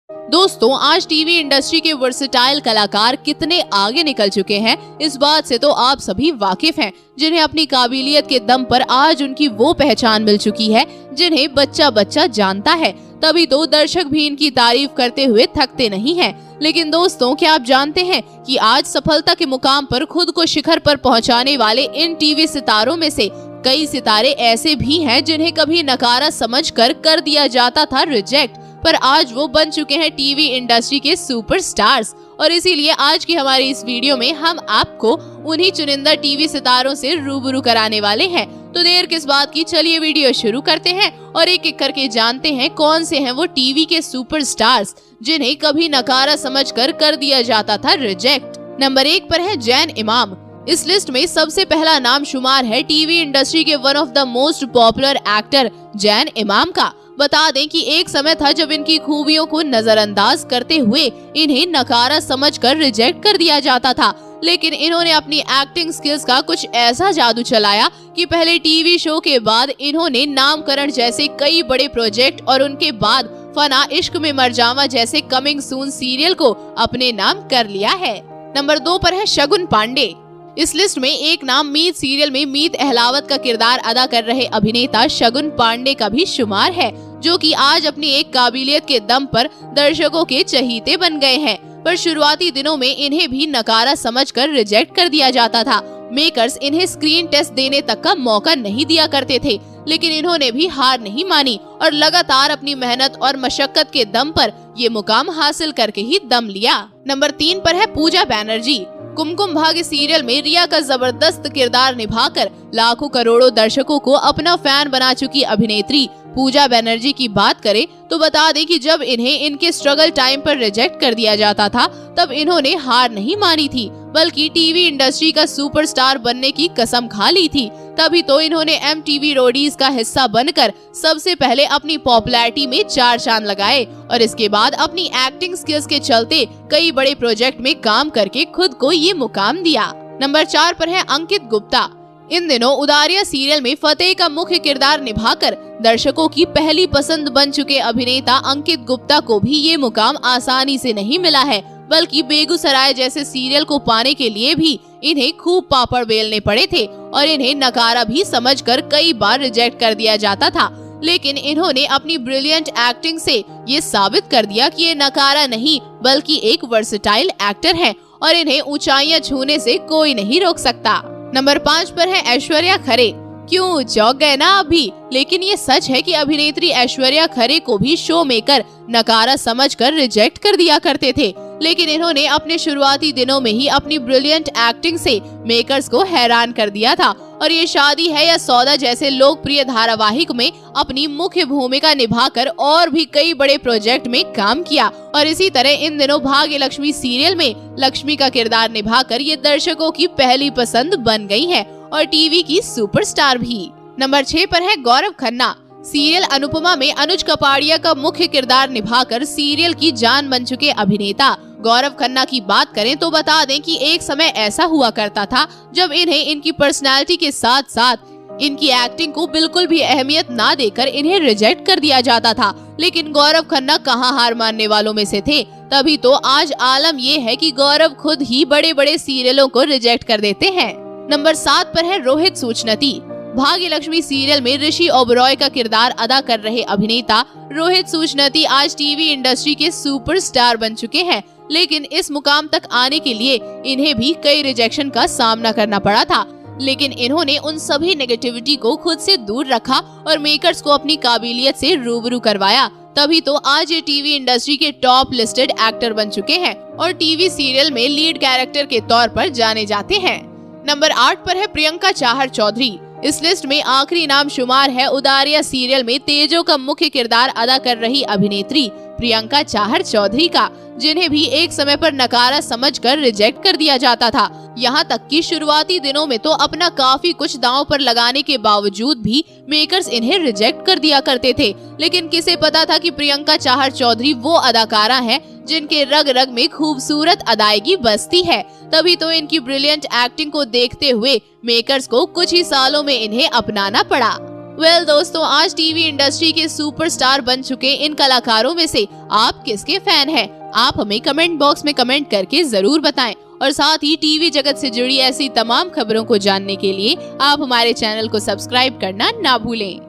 दोस्तों, आज TV industry के वर्सेटाइल कलाकार कितने आगे निकल चुके हैं, इस बात से तो आप सभी वाकिफ हैं, जिन्हें अपनी काबिलियत के दम पर आज उनकी वो पहचान मिल चुकी है जिन्हें बच्चा बच्चा जानता है। तभी तो दर्शक भी इनकी तारीफ करते हुए थकते नहीं हैं। लेकिन दोस्तों, क्या आप जानते हैं कि आज सफलता के मुकाम पर खुद को शिखर पर पहुंचाने वाले इन टीवी सितारों में से कई सितारे ऐसे भी हैं जिन्हें कभी नकारा समझकर कर दिया जाता था रिजेक्ट, पर आज वो बन चुके हैं टीवी इंडस्ट्री के सुपरस्टार्स। और इसीलिए आज की हमारी इस वीडियो में हम आपको उन्हीं चुनिंदा टीवी सितारों से रूबरू कराने वाले हैं। तो देर किस बात की, चलिए वीडियो शुरू करते हैं और एक एक करके जानते हैं कौन से हैं वो टीवी के सुपरस्टार्स जिन्हें कभी नकारा समझकर कर दिया जाता था रिजेक्ट। नंबर 1 पर है जैन इमाम। इस लिस्ट में सबसे पहला नाम शुमार है टीवी इंडस्ट्री के one of the most popular actor Jain इमाम का। बता दें कि एक समय था जब इनकी खूबियों को नजरअंदाज करते हुए इन्हें नकारा समझकर रिजेक्ट कर दिया जाता था, लेकिन इन्होंने अपनी एक्टिंग स्किल्स का कुछ ऐसा जादू चलाया कि पहले टीवी शो के बाद इन्होंने नामकरण जैसे कई बड़े प्रोजेक्ट और उनके बाद फना इश्क में मर जावा जैसे कमिंग सून सीरियल को अपने नाम कर लिया है। नंबर 2 पर है शगुन पांडे। इस लिस्ट में एक नाम मीत सीरियल में मीत अहलावत का किरदार अदा कर रहे अभिनेता शगुन पांडे का भी शुमार है, जो कि आज अपनी एक काबिलियत के दम पर दर्शकों के चहीते बन गए हैं। पर शुरुआती दिनों में इन्हें भी नकारा समझकर रिजेक्ट कर दिया जाता था। मेकर्स इन्हें स्क्रीन टेस्ट देने तक का मौका नहीं दिया करते थे, लेकिन इन्होंने भी हार नहीं मानी और लगातार अपनी मेहनत और मशक्कत के दम पर ये मुकाम हासिल करके ही दम लिया। नंबर 3 पर है पूजा बैनर्जी। कुमकुम भाग्य सीरियल में रिया का जबरदस्त किरदार निभाकर लाखों करोड़ों दर्शकों को अपना फैन बना चुकी अभिनेत्री पूजा बैनर्जी की बात करें तो बता दें कि जब इन्हें इनके स्ट्रगल टाइम पर रिजेक्ट कर दिया जाता था तब इन्होंने हार नहीं मानी थी, बल्कि टीवी इंडस्ट्री का सुपरस्टार बनने की कसम खा ली थी। तभी तो इन्होंने MTV रोडीज का हिस्सा बनकर सबसे पहले अपनी पॉपुलैरिटी में 4 चांद लगाए और इसके बाद अपनी एक्टिंग स्किल्स के चलते कई बड़े प्रोजेक्ट में काम करके खुद को ये मुकाम दिया। नंबर 4 पर है अंकित गुप्ता। इन दिनों उदारिया सीरियल में फतेह का मुख्य किरदार निभाकर दर्शकों की पहली पसंद बन चुके अभिनेता अंकित गुप्ता को भी ये मुकाम आसानी से नहीं मिला है, बल्कि बेगूसराय जैसे सीरियल को पाने के लिए भी इन्हें खूब पापड़ बेलने पड़े थे और इन्हें नकारा भी समझकर कई बार रिजेक्ट कर दिया जाता था। लेकिन इन्होंने अपनी ब्रिलियंट एक्टिंग से ये साबित कर दिया कि ये नकारा नहीं बल्कि एक वर्सेटाइल एक्टर है और इन्हें ऊंचाइयां छूने से कोई नहीं रोक सकता। नंबर 5 पर है ऐश्वर्या खरे। क्यों चौंक गए ना अभी, लेकिन ये सच है कि अभिनेत्री ऐश्वर्या खरे को भी शो मेकर नकारा समझकर रिजेक्ट कर दिया करते थे, लेकिन इन्होंने अपने शुरुआती दिनों में ही अपनी ब्रिलियंट एक्टिंग से मेकर्स को हैरान कर दिया था और ये शादी है या सौदा जैसे लोकप्रिय धारावाहिक में अपनी मुख्य भूमिका निभाकर और भी कई बड़े प्रोजेक्ट में काम किया। और इसी तरह इन दिनों भाग्य लक्ष्मी सीरियल में लक्ष्मी का किरदार निभाकर ये दर्शकों की पहली पसंद बन गई है और टीवी की सुपरस्टार भी। नंबर 6 पर है गौरव खन्ना। सीरियल अनुपमा में अनुज कपाड़िया का मुख्य किरदार निभाकर सीरियल की जान बन चुके अभिनेता गौरव खन्ना की बात करें तो बता दें कि एक समय ऐसा हुआ करता था जब इन्हें इनकी पर्सनालिटी के साथ साथ इनकी एक्टिंग को बिल्कुल भी अहमियत ना देकर इन्हें रिजेक्ट कर दिया जाता था, लेकिन गौरव खन्ना कहां हार मानने वालों में से थे। तभी तो आज आलम ये है कि गौरव खुद ही बड़े बड़े सीरियलों को रिजेक्ट कर देते हैं। नंबर 7 पर है रोहित सूचनती। भाग्य लक्ष्मी सीरियल में ऋषि ओबरॉय का किरदार अदा कर रहे अभिनेता रोहित सूचनती आज टीवी इंडस्ट्री के सुपरस्टार बन चुके हैं, लेकिन इस मुकाम तक आने के लिए इन्हें भी कई रिजेक्शन का सामना करना पड़ा था, लेकिन इन्होंने उन सभी नेगेटिविटी को खुद से दूर रखा और मेकर्स को अपनी काबिलियत से रूबरू करवाया। तभी तो आज ये टीवी इंडस्ट्री के टॉप लिस्टेड एक्टर बन चुके हैं और टीवी सीरियल में लीड कैरेक्टर के तौर पर जाने जाते हैं। नंबर 8 पर है प्रियंका चाहर चौधरी। इस लिस्ट में आखिरी नाम शुमार है उदारिया सीरियल में तेजो का मुख्य किरदार अदा कर रही अभिनेत्री प्रियंका चाहर चौधरी का, जिन्हें भी एक समय पर नकारा समझकर रिजेक्ट कर दिया जाता था। यहाँ तक कि शुरुआती दिनों में तो अपना काफी कुछ दांव पर लगाने के बावजूद भी मेकर्स इन्हें रिजेक्ट कर दिया करते थे, लेकिन किसे पता था कि प्रियंका चाहर चौधरी वो अदाकारा हैं जिनके रग रग में खूबसूरत अदायगी बसती है। तभी तो इनकी ब्रिलियंट एक्टिंग को देखते हुए मेकर्स को कुछ ही सालों में इन्हें अपनाना पड़ा। दोस्तों, आज टीवी इंडस्ट्री के सुपरस्टार बन चुके इन कलाकारों में से आप किसके फैन हैं? आप हमें कमेंट बॉक्स में कमेंट करके जरूर बताएं और साथ ही टीवी जगत से जुड़ी ऐसी तमाम खबरों को जानने के लिए आप हमारे चैनल को सब्सक्राइब करना ना भूलें।